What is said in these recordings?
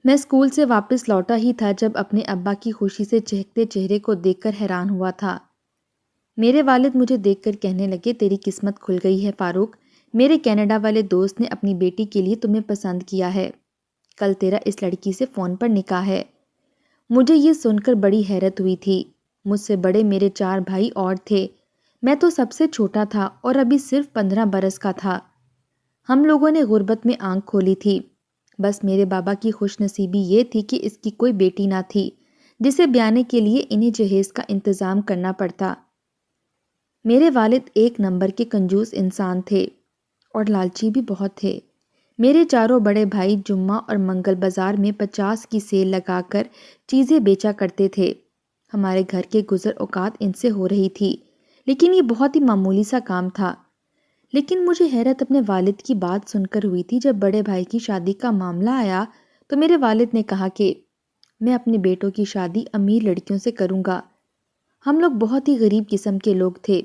میں اسکول سے واپس لوٹا ہی تھا جب اپنے ابا کی خوشی سے چہکتے چہرے کو دیکھ کر حیران ہوا تھا۔ میرے والد مجھے دیکھ کر کہنے لگے، تیری قسمت کھل گئی ہے فاروق، میرے کینیڈا والے دوست نے اپنی بیٹی کے لیے تمہیں پسند کیا ہے، کل تیرا اس لڑکی سے فون پر نکاح ہے۔ مجھے یہ سن کر بڑی حیرت ہوئی تھی۔ مجھ سے بڑے میرے 4 بھائی اور تھے، میں تو سب سے چھوٹا تھا اور ابھی صرف 15 برس کا تھا۔ ہم لوگوں نے غربت میں آنکھ کھولی تھی۔ بس میرے بابا کی خوش نصیبی یہ تھی کہ اس کی کوئی بیٹی نہ تھی جسے بیانے کے لیے انہیں جہیز کا انتظام کرنا پڑتا۔ میرے والد ایک نمبر کے کنجوس انسان تھے اور لالچی بھی بہت تھے۔ میرے چاروں بڑے بھائی جمعہ اور منگل بازار میں 50 کی سیل لگا کر چیزیں بیچا کرتے تھے۔ ہمارے گھر کے گزر اوقات ان سے ہو رہی تھی، لیکن یہ بہت ہی معمولی سا کام تھا۔ لیکن مجھے حیرت اپنے والد کی بات سن کر ہوئی تھی۔ جب بڑے بھائی کی شادی کا معاملہ آیا تو میرے والد نے کہا کہ میں اپنے بیٹوں کی شادی امیر لڑکیوں سے کروں گا۔ ہم لوگ بہت ہی غریب قسم کے لوگ تھے۔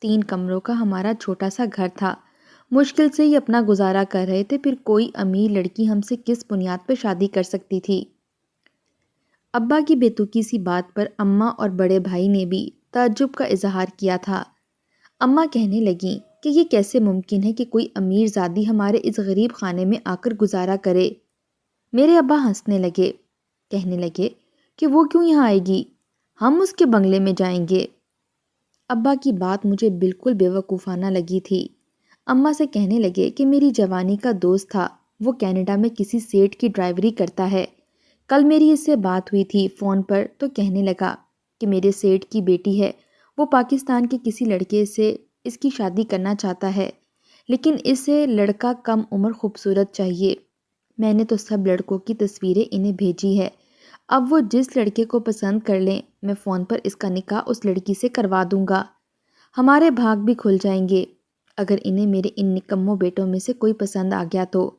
3 کمروں کا ہمارا چھوٹا سا گھر تھا، مشکل سے ہی اپنا گزارا کر رہے تھے، پھر کوئی امیر لڑکی ہم سے کس بنیاد پر شادی کر سکتی تھی؟ ابا کی بے تکی سی بات پر اماں اور بڑے بھائی نے بھی تعجب کا اظہار کیا تھا۔ اماں کہنے لگیں کہ یہ کیسے ممکن ہے کہ کوئی امیر زادی ہمارے اس غریب خانے میں آ کر گزارا کرے۔ میرے ابا ہنسنے لگے، کہنے لگے کہ وہ کیوں یہاں آئے گی، ہم اس کے بنگلے میں جائیں گے۔ ابا کی بات مجھے بالکل بے وقوفانہ لگی تھی۔ اماں سے کہنے لگے کہ میری جوانی کا دوست تھا، وہ کینیڈا میں کسی سیٹ کی ڈرائیوری کرتا ہے۔ کل میری اس سے بات ہوئی تھی فون پر تو کہنے لگا کہ میرے سیٹ کی بیٹی ہے، وہ پاکستان کے کسی لڑکے سے اس کی شادی کرنا چاہتا ہے، لیکن اسے لڑکا کم عمر خوبصورت چاہیے۔ میں نے تو سب لڑکوں کی تصویریں انہیں بھیجی ہے، اب وہ جس لڑکے کو پسند کر لیں، میں فون پر اس کا نکاح اس لڑکی سے کروا دوں گا۔ ہمارے بھاگ بھی کھل جائیں گے اگر انہیں میرے ان نکموں بیٹوں میں سے کوئی پسند آ گیا تو۔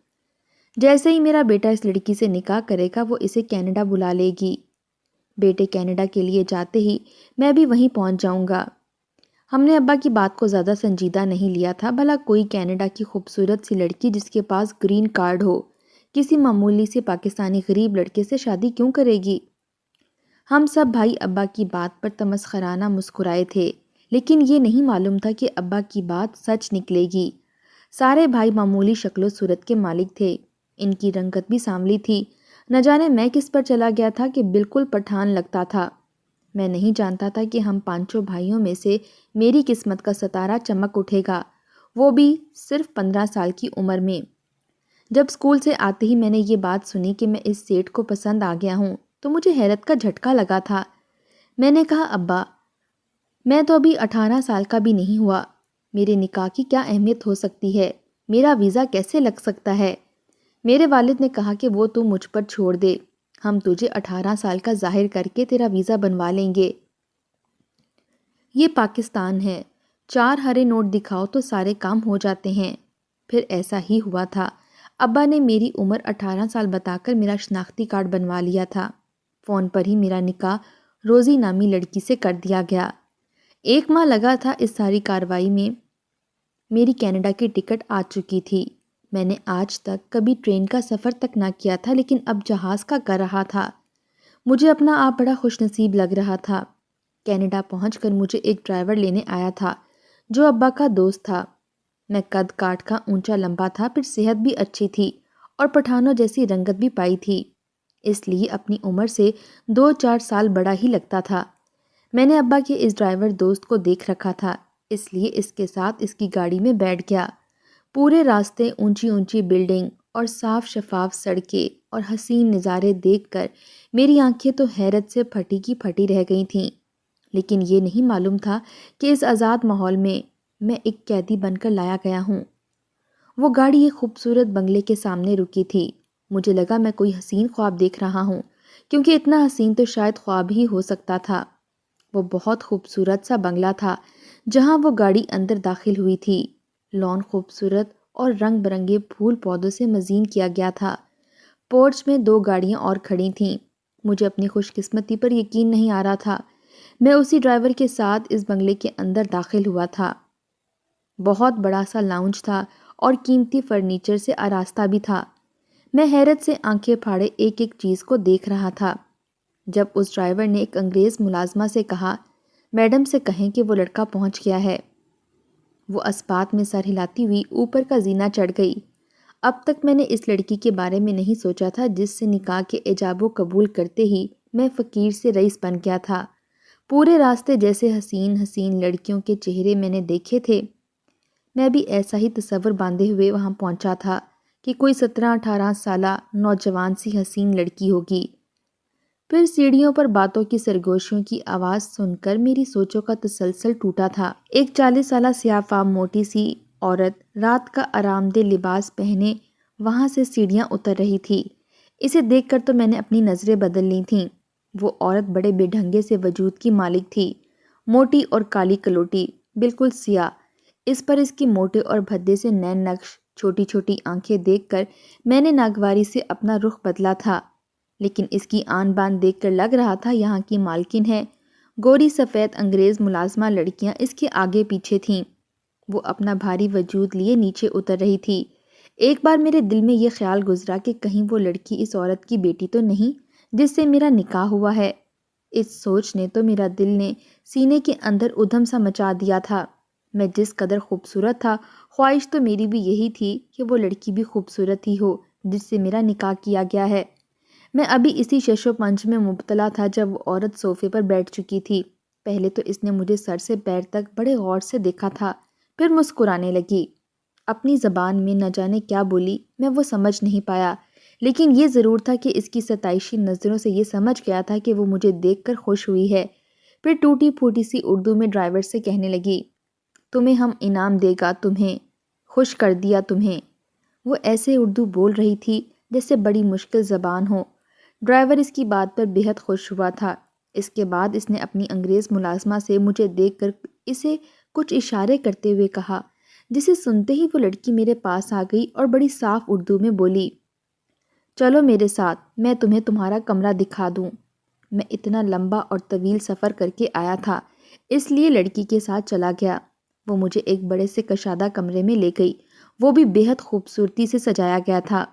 جیسے ہی میرا بیٹا اس لڑکی سے نکاح کرے گا وہ اسے کینیڈا بلا لے گی۔ بیٹے کینیڈا کے لیے جاتے ہی میں بھی وہیں پہنچ جاؤں گا۔ ہم نے ابا کی بات کو زیادہ سنجیدہ نہیں لیا تھا۔ بھلا کوئی کینیڈا کی خوبصورت سی لڑکی جس کے پاس گرین کارڈ ہو کسی معمولی سے پاکستانی غریب لڑکے سے شادی کیوں کرے گی؟ ہم سب بھائی ابا کی بات پر تمسخرانہ مسکرائے تھے، لیکن یہ نہیں معلوم تھا کہ ابا کی بات سچ نکلے گی۔ سارے بھائی معمولی شکل و صورت کے مالک تھے، ان کی رنگت بھی سانولی تھی۔ نہ جانے میں کس پر چلا گیا تھا کہ بالکل پٹھان لگتا تھا۔ میں نہیں جانتا تھا کہ ہم 5 بھائیوں میں سے میری قسمت کا ستارہ چمک اٹھے گا، وہ بھی صرف 15 سال کی عمر میں۔ جب اسکول سے آتے ہی میں نے یہ بات سنی کہ میں اس سیٹ کو پسند آ گیا ہوں تو مجھے حیرت کا جھٹکا لگا تھا۔ میں نے کہا، ابا، میں تو ابھی 18 سال کا بھی نہیں ہوا، میرے نکاح کی کیا اہمیت ہو سکتی ہے؟ میرا ویزا کیسے لگ سکتا ہے؟ میرے والد نے کہا کہ وہ تو مجھ پر چھوڑ دے، ہم تجھے 18 سال کا ظاہر کر کے تیرا ویزا بنوا لیں گے۔ یہ پاکستان ہے، 4 ہرے نوٹ دکھاؤ تو سارے کام ہو جاتے ہیں۔ پھر ایسا ہی ہوا تھا۔ ابا نے میری عمر 18 سال بتا کر میرا شناختی کارڈ بنوا لیا تھا۔ فون پر ہی میرا نکاح روزی نامی لڑکی سے کر دیا گیا۔ 1 ماہ لگا تھا اس ساری کارروائی میں۔ میری کینیڈا کی ٹکٹ آ چکی تھی۔ میں نے آج تک کبھی ٹرین کا سفر تک نہ کیا تھا، لیکن اب جہاز کا کر رہا تھا۔ مجھے اپنا آپ بڑا خوش نصیب لگ رہا تھا۔ کینیڈا پہنچ کر مجھے ایک ڈرائیور لینے آیا تھا جو ابا کا دوست تھا۔ میں قد کاٹ کا اونچا لمبا تھا، پھر صحت بھی اچھی تھی اور پٹھانوں جیسی رنگت بھی پائی تھی، اس لیے اپنی عمر سے 2-4 سال بڑا ہی لگتا تھا۔ میں نے ابا کے اس ڈرائیور دوست کو دیکھ رکھا تھا، اس لیے اس کے ساتھ اس کی گاڑی میں بیٹھ گیا۔ پورے راستے اونچی اونچی بلڈنگ اور صاف شفاف سڑکیں اور حسین نظارے دیکھ کر میری آنکھیں تو حیرت سے پھٹی کی پھٹی رہ گئی تھیں، لیکن یہ نہیں معلوم تھا کہ اس آزاد ماحول میں ایک قیدی بن کر لایا گیا ہوں۔ وہ گاڑی ایک خوبصورت بنگلے کے سامنے رکی تھی۔ مجھے لگا میں کوئی حسین خواب دیکھ رہا ہوں، کیونکہ اتنا حسین تو شاید خواب ہی ہو سکتا تھا۔ وہ بہت خوبصورت سا بنگلہ تھا جہاں وہ گاڑی اندر داخل ہوئی تھی۔ لان خوبصورت اور رنگ برنگے پھول پودوں سے مزین کیا گیا تھا۔ پورچ میں 2 گاڑیاں اور کھڑی تھیں۔ مجھے اپنی خوش قسمتی پر یقین نہیں آ رہا تھا۔ میں اسی ڈرائیور کے ساتھ اس بنگلے کے اندر داخل ہوا تھا۔ بہت بڑا سا لاؤنج تھا اور قیمتی فرنیچر سے آراستہ بھی تھا۔ میں حیرت سے آنکھیں پھاڑے ایک ایک چیز کو دیکھ رہا تھا۔ جب اس ڈرائیور نے ایک انگریز ملازمہ سے کہا، میڈم سے کہیں کہ وہ لڑکا پہنچ گیا ہے، وہ اسپات میں سر ہلاتی ہوئی اوپر کا زینہ چڑھ گئی۔ اب تک میں نے اس لڑکی کے بارے میں نہیں سوچا تھا جس سے نکاح کے ایجاب و قبول کرتے ہی میں فقیر سے رئیس بن گیا تھا۔ پورے راستے جیسے حسین حسین لڑکیوں کے چہرے میں نے دیکھے تھے، میں بھی ایسا ہی تصور باندھے ہوئے وہاں پہنچا تھا کہ کوئی 17-18 سالہ نوجوان سی حسین لڑکی ہوگی۔ پھر سیڑھیوں پر باتوں کی سرگوشیوں کی آواز سن کر میری سوچوں کا تسلسل ٹوٹا تھا۔ ایک 40 سالہ سیاہ فام موٹی سی عورت رات کا آرام دہ لباس پہنے وہاں سے سیڑھیاں اتر رہی تھی۔ اسے دیکھ کر تو میں نے اپنی نظریں بدل لی تھیں۔ وہ عورت بڑے بے ڈھنگے سے وجود کی مالک تھی، موٹی اور کالی کلوٹی، بالکل سیاہ۔ اس پر اس کی موٹے اور بھدے سے نین نقش چھوٹی چھوٹی آنکھیں دیکھ کر میں نے ناگواری سے اپنا رخ بدلا تھا، لیکن اس کی آن بان دیکھ کر لگ رہا تھا یہاں کی مالکن ہے۔ گوری سفید انگریز ملازمہ لڑکیاں اس کے آگے پیچھے تھیں۔ وہ اپنا بھاری وجود لیے نیچے اتر رہی تھی۔ ایک بار میرے دل میں یہ خیال گزرا کہ کہیں وہ لڑکی اس عورت کی بیٹی تو نہیں جس سے میرا نکاح ہوا ہے۔ اس سوچ نے تو میرا دل نے سینے کے اندر ادھم سا مچا دیا تھا۔ میں جس قدر خوبصورت تھا، خواہش تو میری بھی یہی تھی کہ وہ لڑکی بھی خوبصورت ہی ہو جس سے میرا نکاح کیا گیا ہے۔ میں ابھی اسی شش و پنج میں مبتلا تھا جب وہ عورت صوفے پر بیٹھ چکی تھی۔ پہلے تو اس نے مجھے سر سے پیر تک بڑے غور سے دیکھا تھا، پھر مسکرانے لگی۔ اپنی زبان میں نہ جانے کیا بولی، میں وہ سمجھ نہیں پایا، لیکن یہ ضرور تھا کہ اس کی ستائشی نظروں سے یہ سمجھ گیا تھا کہ وہ مجھے دیکھ کر خوش ہوئی ہے۔ پھر ٹوٹی پھوٹی سی اردو میں ڈرائیور سے کہنے لگی، تمہیں ہم انعام دے گا، تمہیں خوش کر دیا تمہیں۔ وہ ایسے اردو بول رہی تھی جیسے بڑی مشکل زبان ہو۔ ڈرائیور اس کی بات پر بے حد خوش ہوا تھا۔ اس کے بعد اس نے اپنی انگریز ملازمہ سے مجھے دیکھ کر اسے کچھ اشارے کرتے ہوئے کہا، جسے سنتے ہی وہ لڑکی میرے پاس آ گئی اور بڑی صاف اردو میں بولی، چلو میرے ساتھ، میں تمہیں تمہارا کمرہ دکھا دوں۔ میں اتنا لمبا اور طویل سفر کر کے آیا تھا، اس لیے لڑکی کے ساتھ چلا گیا۔ وہ مجھے ایک بڑے سے کشادہ کمرے میں لے گئی، وہ بھی بے حد خوبصورتی سے سجایا گیا تھا۔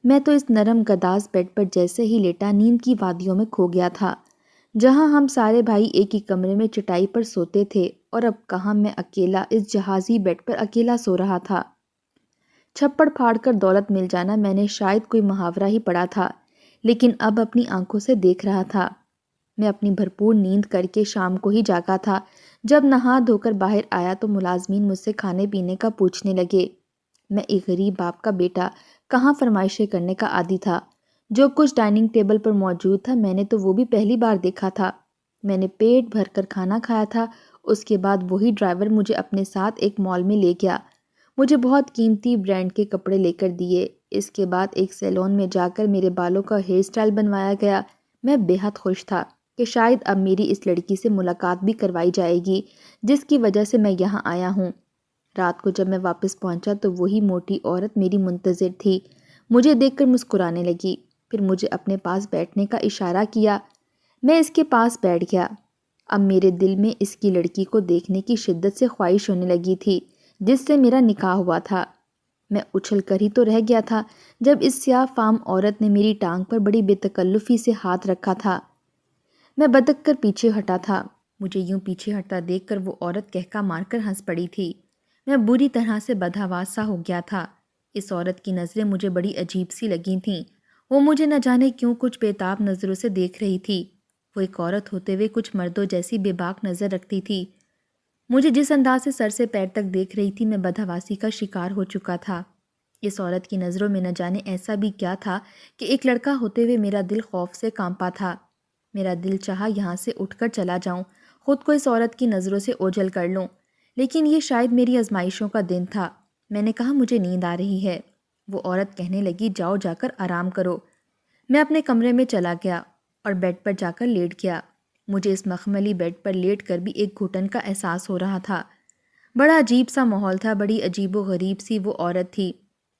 میں تو اس نرم گداز بیڈ پر جیسے ہی لیٹا نیند کی وادیوں میں کھو گیا تھا، جہاں ہم سارے بھائی ایک ہی کمرے میں چٹائی پر سوتے تھے، اور اب کہاں میں اکیلا اس جہازی بیڈ پر اکیلا سو رہا تھا۔ چھپڑ پھاڑ کر دولت مل جانا میں نے شاید کوئی محاورہ ہی پڑھا تھا، لیکن اب اپنی آنکھوں سے دیکھ رہا تھا۔ میں اپنی بھرپور نیند کر کے شام کو ہی جاگا تھا۔ جب نہا دھو کر باہر آیا تو ملازمین مجھ سے کھانے پینے کا پوچھنے لگے۔ میں ایک غریب باپ کا بیٹا کہاں فرمائشیں کرنے کا عادی تھا۔ جو کچھ ڈائننگ ٹیبل پر موجود تھا میں نے تو وہ بھی پہلی بار دیکھا تھا۔ میں نے پیٹ بھر کر کھانا کھایا تھا۔ اس کے بعد وہی ڈرائیور مجھے اپنے ساتھ ایک مال میں لے گیا، مجھے بہت قیمتی برانڈ کے کپڑے لے کر دیے۔ اس کے بعد ایک سیلون میں جا کر میرے بالوں کا ہیئر سٹائل بنوایا گیا۔ میں بے حد خوش تھا کہ شاید اب میری اس لڑکی سے ملاقات بھی کروائی جائے گی جس کی وجہ سے میں یہاں آیا ہوں۔ رات کو جب میں واپس پہنچا تو وہی موٹی عورت میری منتظر تھی، مجھے دیکھ کر مسکرانے لگی، پھر مجھے اپنے پاس بیٹھنے کا اشارہ کیا۔ میں اس کے پاس بیٹھ گیا۔ اب میرے دل میں اس کی لڑکی کو دیکھنے کی شدت سے خواہش ہونے لگی تھی جس سے میرا نکاح ہوا تھا۔ میں اچھل کر ہی تو رہ گیا تھا جب اس سیاہ فام عورت نے میری ٹانگ پر بڑی بے تکلفی سے ہاتھ رکھا تھا۔ میں بدک کر پیچھے ہٹا تھا۔ مجھے یوں پیچھے ہٹتا دیکھ کر وہ عورت کہکا مار کر ہنس پڑی تھی۔ میں بری طرح سے بدحواس سا ہو گیا تھا۔ اس عورت کی نظریں مجھے بڑی عجیب سی لگی تھیں۔ وہ مجھے نہ جانے کیوں کچھ بے تاب نظروں سے دیکھ رہی تھی۔ وہ ایک عورت ہوتے ہوئے کچھ مردوں جیسی بے باک نظر رکھتی تھی۔ مجھے جس انداز سے سر سے پیر تک دیکھ رہی تھی میں بدحواسی کا شکار ہو چکا تھا۔ اس عورت کی نظروں میں نہ جانے ایسا بھی کیا تھا کہ ایک لڑکا ہوتے ہوئے میرا دل خوف سے کانپا تھا۔ میرا دل چاہا یہاں سے اٹھ کر چلا جاؤں، خود کو اس عورت کی نظروں سے اوجھل کر لوں، لیکن یہ شاید میری آزمائشوں کا دن تھا۔ میں نے کہا مجھے نیند آ رہی ہے۔ وہ عورت کہنے لگی جاؤ جا کر آرام کرو۔ میں اپنے کمرے میں چلا گیا اور بیڈ پر جا کر لیٹ گیا۔ مجھے اس مخملی بیڈ پر لیٹ کر بھی ایک گھٹن کا احساس ہو رہا تھا۔ بڑا عجیب سا ماحول تھا، بڑی عجیب و غریب سی وہ عورت تھی،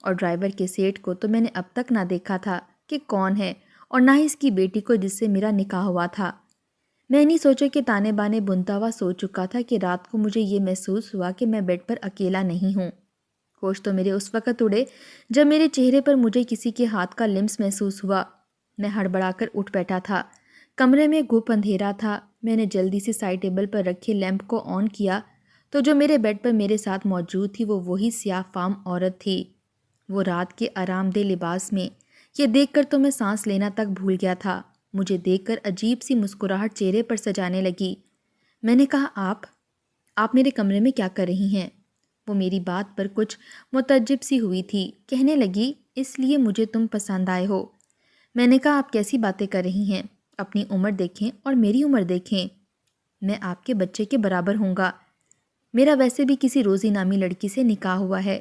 اور ڈرائیور کے سیٹ کو تو میں نے اب تک نہ دیکھا تھا کہ کون ہے، اور نہ ہی اس کی بیٹی کو جس سے میرا نکاح ہوا تھا۔ میں نہیں سوچا کہ تانے بانے بنتا ہوا سو چکا تھا کہ رات کو مجھے یہ محسوس ہوا کہ میں بیڈ پر اکیلا نہیں ہوں۔ ہوش تو میرے اس وقت اڑے جب میرے چہرے پر مجھے کسی کے ہاتھ کا لمس محسوس ہوا۔ میں ہڑبڑا کر اٹھ بیٹھا تھا۔ کمرے میں گھپ اندھیرا تھا۔ میں نے جلدی سے سائڈ ٹیبل پر رکھے لیمپ کو آن کیا تو جو میرے بیڈ پر میرے ساتھ موجود تھی وہ وہی سیاہ فام عورت تھی، وہ رات کے آرام دہ لباس میں۔ یہ دیکھ کر تو میں سانس لینا تک بھول گیا تھا۔ مجھے دیکھ کر عجیب سی مسکراہٹ چہرے پر سجانے لگی۔ میں نے کہا، آپ میرے کمرے میں کیا کر رہی ہیں؟ وہ میری بات پر کچھ متعجب سی ہوئی تھی۔ کہنے لگی، اس لیے مجھے تم پسند آئے ہو۔ میں نے کہا، آپ کیسی باتیں کر رہی ہیں؟ اپنی عمر دیکھیں اور میری عمر دیکھیں۔ میں آپ کے بچے کے برابر ہوں گا۔ میرا ویسے بھی کسی روزی نامی لڑکی سے نکاح ہوا ہے۔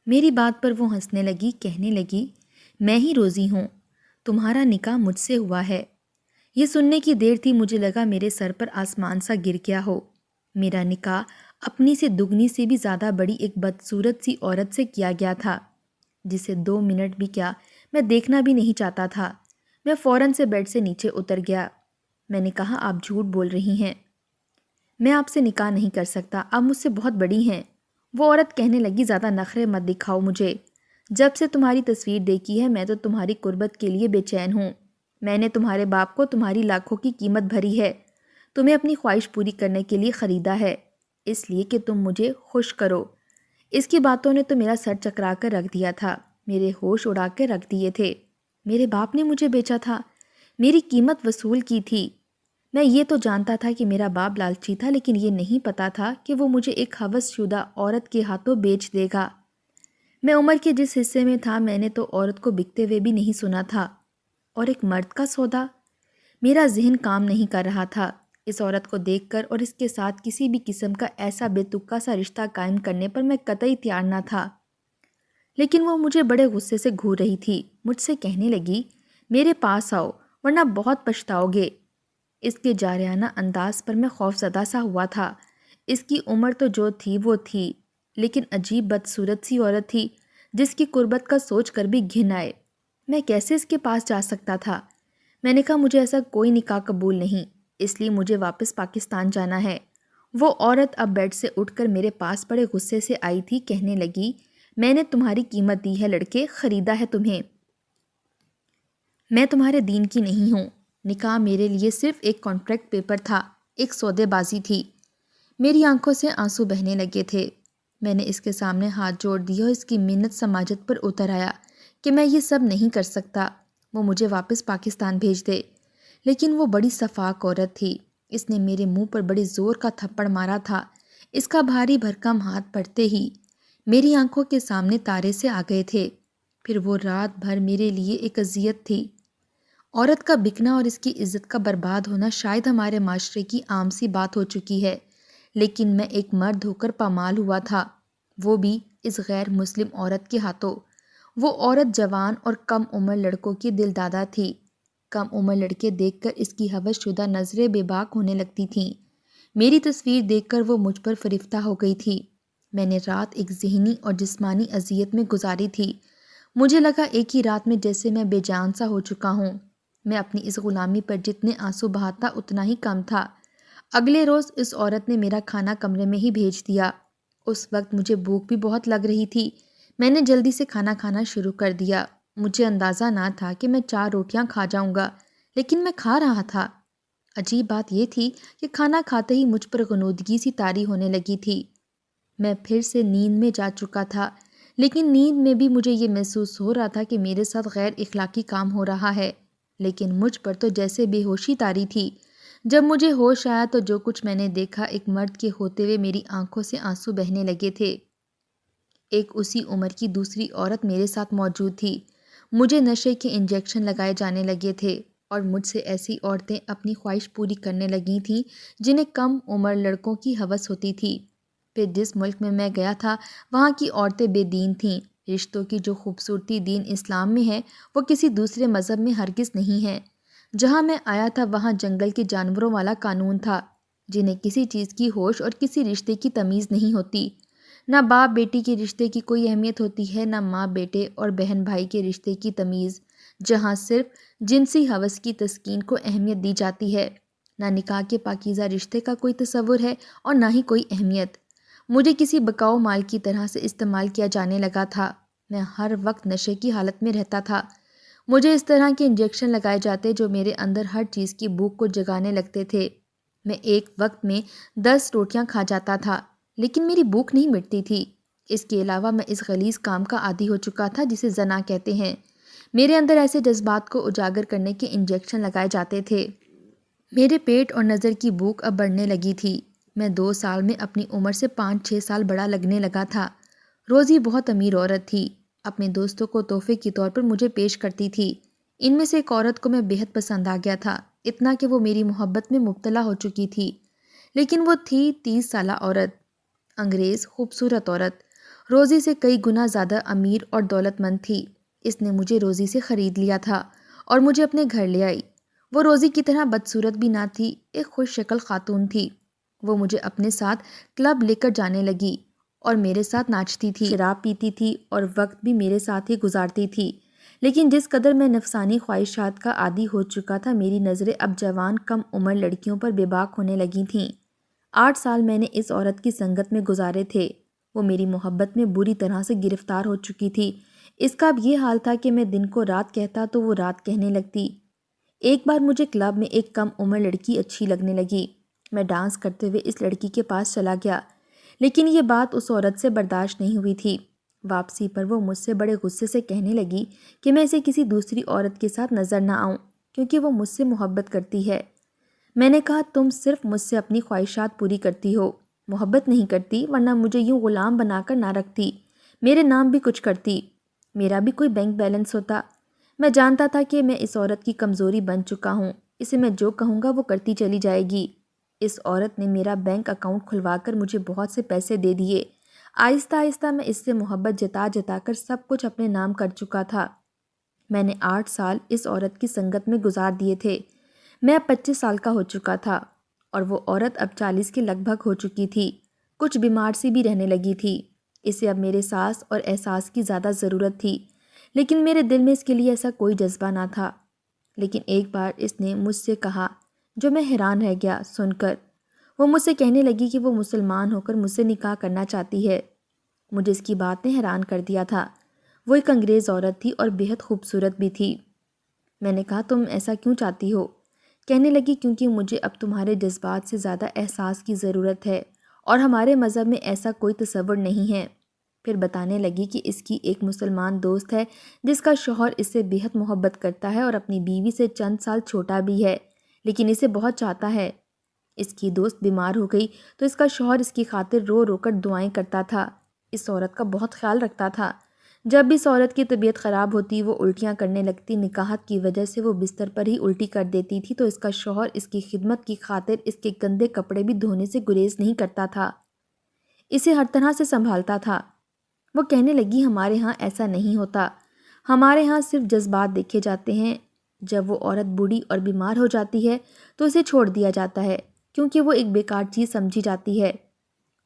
میری بات پر وہ ہنسنے لگی، کہنے لگی، میں ہی روزی ہوں، تمہارا نکاح مجھ سے ہوا ہے۔ یہ سننے کی دیر تھی مجھے لگا میرے سر پر آسمان سا گر گیا ہو۔ میرا نکاح اپنی سے دگنی سے بھی زیادہ بڑی ایک بدصورت سی عورت سے کیا گیا تھا، جسے 2 منٹ بھی کیا میں دیکھنا بھی نہیں چاہتا تھا۔ میں فوراً سے بیڈ سے نیچے اتر گیا۔ میں نے کہا، آپ جھوٹ بول رہی ہیں، میں آپ سے نکاح نہیں کر سکتا، آپ مجھ سے بہت بڑی ہیں۔ وہ عورت کہنے لگی، زیادہ نخرے مت دکھاؤ مجھے، جب سے تمہاری تصویر دیکھی ہے میں تو تمہاری قربت کے لیے بے چین ہوں۔ میں نے تمہارے باپ کو تمہاری لاکھوں کی قیمت بھری ہے، تمہیں اپنی خواہش پوری کرنے کے لیے خریدا ہے، اس لیے کہ تم مجھے خوش کرو۔ اس کی باتوں نے تو میرا سر چکرا کر رکھ دیا تھا، میرے ہوش اڑا کے رکھ دیے تھے۔ میرے باپ نے مجھے بیچا تھا، میری قیمت وصول کی تھی۔ میں یہ تو جانتا تھا کہ میرا باپ لالچی تھا، لیکن یہ نہیں پتا تھا کہ وہ مجھے ایک ہوس شدہ عورت کے ہاتھوں بیچ دے گا۔ میں عمر کے جس حصے میں تھا میں نے تو عورت کو بکتے ہوئے بھی نہیں سنا تھا، اور ایک مرد کا سودا؟ میرا ذہن کام نہیں کر رہا تھا۔ اس عورت کو دیکھ کر اور اس کے ساتھ کسی بھی قسم کا ایسا بے تکا سا رشتہ قائم کرنے پر میں قطعی تیار نہ تھا، لیکن وہ مجھے بڑے غصے سے گھور رہی تھی۔ مجھ سے کہنے لگی، میرے پاس آؤ ورنہ بہت پچھتاؤ گے۔ اس کے جارحانہ انداز پر میں خوف زدہ سا ہوا تھا۔ اس کی عمر تو جو تھی وہ تھی، لیکن عجیب بدصورت سی عورت تھی جس کی قربت کا سوچ کر بھی گھن آئے۔ میں کیسے اس کے پاس جا سکتا تھا؟ میں نے کہا، مجھے ایسا کوئی نکاح قبول نہیں، اس لیے مجھے واپس پاکستان جانا ہے۔ وہ عورت اب بیڈ سے اٹھ کر میرے پاس بڑے غصے سے آئی تھی، کہنے لگی، میں نے تمہاری قیمت دی ہے لڑکے، خریدا ہے تمہیں، میں تمہارے دین کی نہیں ہوں۔ نکاح میرے لیے صرف ایک کانٹریکٹ پیپر تھا، ایک سودے بازی تھی۔ میری آنکھوں سے آنسو بہنے لگے تھے۔ میں نے اس کے سامنے ہاتھ جوڑ دیے اور اس کی منت سماجت پر اتر آیا کہ میں یہ سب نہیں کر سکتا، وہ مجھے واپس پاکستان بھیج دے۔ لیکن وہ بڑی صفاک عورت تھی، اس نے میرے منہ پر بڑے زور کا تھپڑ مارا تھا۔ اس کا بھاری بھرکم ہاتھ پڑتے ہی میری آنکھوں کے سامنے تارے سے آ گئے تھے۔ پھر وہ رات بھر میرے لیے ایک اذیت تھی۔ عورت کا بکنا اور اس کی عزت کا برباد ہونا شاید ہمارے معاشرے کی عام سی بات ہو چکی ہے، لیکن میں ایک مرد ہو کر پامال ہوا تھا، وہ بھی اس غیر مسلم عورت کے ہاتھوں۔ وہ عورت جوان اور کم عمر لڑکوں کی دلدادہ تھی۔ کم عمر لڑکے دیکھ کر اس کی ہوس شدہ نظریں بے باک ہونے لگتی تھیں۔ میری تصویر دیکھ کر وہ مجھ پر فریفتہ ہو گئی تھی۔ میں نے رات ایک ذہنی اور جسمانی اذیت میں گزاری تھی۔ مجھے لگا ایک ہی رات میں جیسے میں بے جان سا ہو چکا ہوں۔ میں اپنی اس غلامی پر جتنے آنسو بہاتا اتنا ہی کم تھا۔ اگلے روز اس عورت نے میرا کھانا کمرے میں ہی بھیج دیا۔ اس وقت مجھے بھوک بھی بہت لگ رہی تھی۔ میں نے جلدی سے کھانا کھانا شروع کر دیا۔ مجھے اندازہ نہ تھا کہ میں 4 روٹیاں کھا جاؤں گا، لیکن میں کھا رہا تھا۔ عجیب بات یہ تھی کہ کھانا کھاتے ہی مجھ پر غنودگی سی طاری ہونے لگی تھی۔ میں پھر سے نیند میں جا چکا تھا، لیکن نیند میں بھی مجھے یہ محسوس ہو رہا تھا کہ میرے ساتھ غیر اخلاقی کام ہو رہا ہے، لیکن مجھ پر تو جیسے بے ہوشی طاری تھی۔ جب مجھے ہوش آیا تو جو کچھ میں نے دیکھا، ایک مرد کے ہوتے ہوئے میری آنکھوں سے آنسو بہنے لگے تھے۔ ایک اسی عمر کی دوسری عورت میرے ساتھ موجود تھی۔ مجھے نشے کے انجیکشن لگائے جانے لگے تھے اور مجھ سے ایسی عورتیں اپنی خواہش پوری کرنے لگی تھیں جنہیں کم عمر لڑکوں کی ہوس ہوتی تھی۔ پھر جس ملک میں میں گیا تھا وہاں کی عورتیں بے دین تھیں۔ رشتوں کی جو خوبصورتی دین اسلام میں ہے وہ کسی دوسرے مذہب میں ہرگز نہیں ہے۔ جہاں میں آیا تھا وہاں جنگل کے جانوروں والا قانون تھا، جنہیں کسی چیز کی ہوش اور کسی رشتے کی تمیز نہیں ہوتی۔ نہ باپ بیٹی کے رشتے کی کوئی اہمیت ہوتی ہے، نہ ماں بیٹے اور بہن بھائی کے رشتے کی تمیز، جہاں صرف جنسی ہوس کی تسکین کو اہمیت دی جاتی ہے۔ نہ نکاح کے پاکیزہ رشتے کا کوئی تصور ہے اور نہ ہی کوئی اہمیت۔ مجھے کسی بکاؤ مال کی طرح سے استعمال کیا جانے لگا تھا۔ میں ہر وقت نشے کی حالت میں رہتا تھا۔ مجھے اس طرح کے انجیکشن لگائے جاتے جو میرے اندر ہر چیز کی بھوک کو جگانے لگتے تھے۔ میں ایک وقت میں 10 روٹیاں کھا جاتا تھا، لیکن میری بھوک نہیں مٹتی تھی۔ اس کے علاوہ میں اس غلیظ کام کا عادی ہو چکا تھا جسے زنا کہتے ہیں۔ میرے اندر ایسے جذبات کو اجاگر کرنے کے انجیکشن لگائے جاتے تھے۔ میرے پیٹ اور نظر کی بھوک اب بڑھنے لگی تھی۔ میں 2 سال میں اپنی عمر سے 5-6 سال بڑا لگنے لگا تھا۔ روزی بہت امیر عورت تھی، اپنے دوستوں کو تحفے کے طور پر مجھے پیش کرتی تھی۔ ان میں سے ایک عورت کو میں بہت پسند آ گیا تھا، اتنا کہ وہ میری محبت میں مبتلا ہو چکی تھی۔ لیکن وہ تھی 30 سالہ عورت، انگریز خوبصورت عورت، روزی سے کئی گنا زیادہ امیر اور دولت مند تھی۔ اس نے مجھے روزی سے خرید لیا تھا اور مجھے اپنے گھر لے آئی۔ وہ روزی کی طرح بدصورت بھی نہ تھی، ایک خوش شکل خاتون تھی۔ وہ مجھے اپنے ساتھ کلب لے کر جانے لگی اور میرے ساتھ ناچتی تھی، شراب پیتی تھی اور وقت بھی میرے ساتھ ہی گزارتی تھی۔ لیکن جس قدر میں نفسانی خواہشات کا عادی ہو چکا تھا، میری نظریں اب جوان کم عمر لڑکیوں پر بے باک ہونے لگی تھیں۔ 8 سال میں نے اس عورت کی سنگت میں گزارے تھے۔ وہ میری محبت میں بری طرح سے گرفتار ہو چکی تھی۔ اس کا اب یہ حال تھا کہ میں دن کو رات کہتا تو وہ رات کہنے لگتی۔ ایک بار مجھے کلب میں ایک کم عمر لڑکی اچھی لگنے لگی۔ میں ڈانس کرتے ہوئے اس لڑکی کے پاس چلا گیا، لیکن یہ بات اس عورت سے برداشت نہیں ہوئی تھی۔ واپسی پر وہ مجھ سے بڑے غصے سے کہنے لگی کہ میں اسے کسی دوسری عورت کے ساتھ نظر نہ آؤں کیونکہ وہ مجھ سے محبت کرتی ہے۔ میں نے کہا تم صرف مجھ سے اپنی خواہشات پوری کرتی ہو، محبت نہیں کرتی، ورنہ مجھے یوں غلام بنا کر نہ رکھتی، میرے نام بھی کچھ کرتی، میرا بھی کوئی بینک بیلنس ہوتا۔ میں جانتا تھا کہ میں اس عورت کی کمزوری بن چکا ہوں، اسے میں جو کہوں گا وہ کرتی چلی جائے گی۔ اس عورت نے میرا بینک اکاؤنٹ کھلوا کر مجھے بہت سے پیسے دے دیے۔ آہستہ آہستہ میں اس سے محبت جتا جتا کر سب کچھ اپنے نام کر چکا تھا۔ میں نے 8 سال اس عورت کی سنگت میں گزار دیے تھے۔ میں اب 25 سال کا ہو چکا تھا اور وہ عورت اب 40 کے لگ بھگ ہو چکی تھی، کچھ بیمار سی بھی رہنے لگی تھی۔ اسے اب میرے ساس اور احساس کی زیادہ ضرورت تھی، لیکن میرے دل میں اس کے لیے ایسا کوئی جذبہ نہ تھا۔ لیکن ایک بار اس نے مجھ سے کہا جو میں حیران رہ گیا سن کر۔ وہ مجھ سے کہنے لگی کہ وہ مسلمان ہو کر مجھ سے نکاح کرنا چاہتی ہے۔ مجھے اس کی بات نے حیران کر دیا تھا۔ وہ ایک انگریز عورت تھی اور بہت خوبصورت بھی تھی۔ میں نے کہا تم ایسا کیوں چاہتی ہو؟ کہنے لگی کیونکہ مجھے اب تمہارے جذبات سے زیادہ احساس کی ضرورت ہے اور ہمارے مذہب میں ایسا کوئی تصور نہیں ہے۔ پھر بتانے لگی کہ اس کی ایک مسلمان دوست ہے جس کا شوہر اس سے بہت محبت کرتا ہے اور اپنی بیوی سے چند سال چھوٹا بھی ہے، لیکن اسے بہت چاہتا ہے۔ اس کی دوست بیمار ہو گئی تو اس کا شوہر اس کی خاطر رو رو کر دعائیں کرتا تھا، اس عورت کا بہت خیال رکھتا تھا۔ جب بھی اس عورت کی طبیعت خراب ہوتی وہ الٹیاں کرنے لگتی، نکاہت کی وجہ سے وہ بستر پر ہی الٹی کر دیتی تھی، تو اس کا شوہر اس کی خدمت کی خاطر اس کے گندے کپڑے بھی دھونے سے گریز نہیں کرتا تھا، اسے ہر طرح سے سنبھالتا تھا۔ وہ کہنے لگی ہمارے ہاں ایسا نہیں ہوتا، ہمارے ہاں صرف جذبات دیکھے جاتے ہیں۔ جب وہ عورت بوڑھی اور بیمار ہو جاتی ہے تو اسے چھوڑ دیا جاتا ہے کیونکہ وہ ایک بیکار چیز سمجھی جاتی ہے۔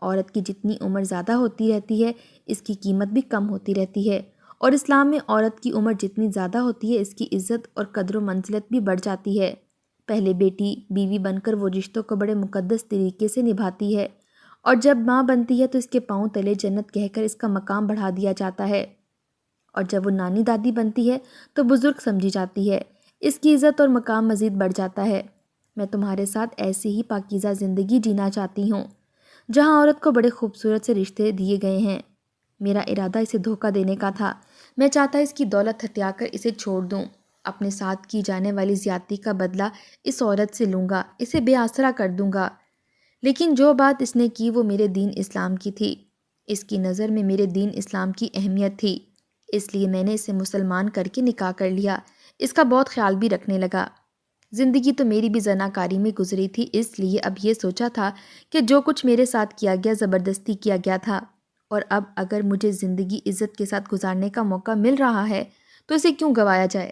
عورت کی جتنی عمر زیادہ ہوتی رہتی ہے اس کی قیمت بھی کم ہوتی رہتی ہے، اور اسلام میں عورت کی عمر جتنی زیادہ ہوتی ہے اس کی عزت اور قدر و منزلت بھی بڑھ جاتی ہے۔ پہلے بیٹی بیوی بن کر وہ رشتوں کو بڑے مقدس طریقے سے نبھاتی ہے، اور جب ماں بنتی ہے تو اس کے پاؤں تلے جنت کہہ کر اس کا مقام بڑھا دیا جاتا ہے، اور جب وہ نانی دادی بنتی ہے تو بزرگ سمجھی جاتی ہے، اس کی عزت اور مقام مزید بڑھ جاتا ہے۔ میں تمہارے ساتھ ایسی ہی پاکیزہ زندگی جینا چاہتی ہوں جہاں عورت کو بڑے خوبصورت سے رشتے دیے گئے ہیں۔ میرا ارادہ اسے دھوکہ دینے کا تھا، میں چاہتا اس کی دولت ہتھیا کر اسے چھوڑ دوں، اپنے ساتھ کی جانے والی زیادتی کا بدلہ اس عورت سے لوں گا، اسے بے آسرا کر دوں گا۔ لیکن جو بات اس نے کی وہ میرے دین اسلام کی تھی، اس کی نظر میں میرے دین اسلام کی اہمیت تھی، اس لیے میں نے اسے مسلمان کر کے نکاح کر لیا، اس کا بہت خیال بھی رکھنے لگا۔ زندگی تو میری بھی زناکاری میں گزری تھی، اس لیے اب یہ سوچا تھا کہ جو کچھ میرے ساتھ کیا گیا زبردستی کیا گیا تھا، اور اب اگر مجھے زندگی عزت کے ساتھ گزارنے کا موقع مل رہا ہے تو اسے کیوں گوایا جائے۔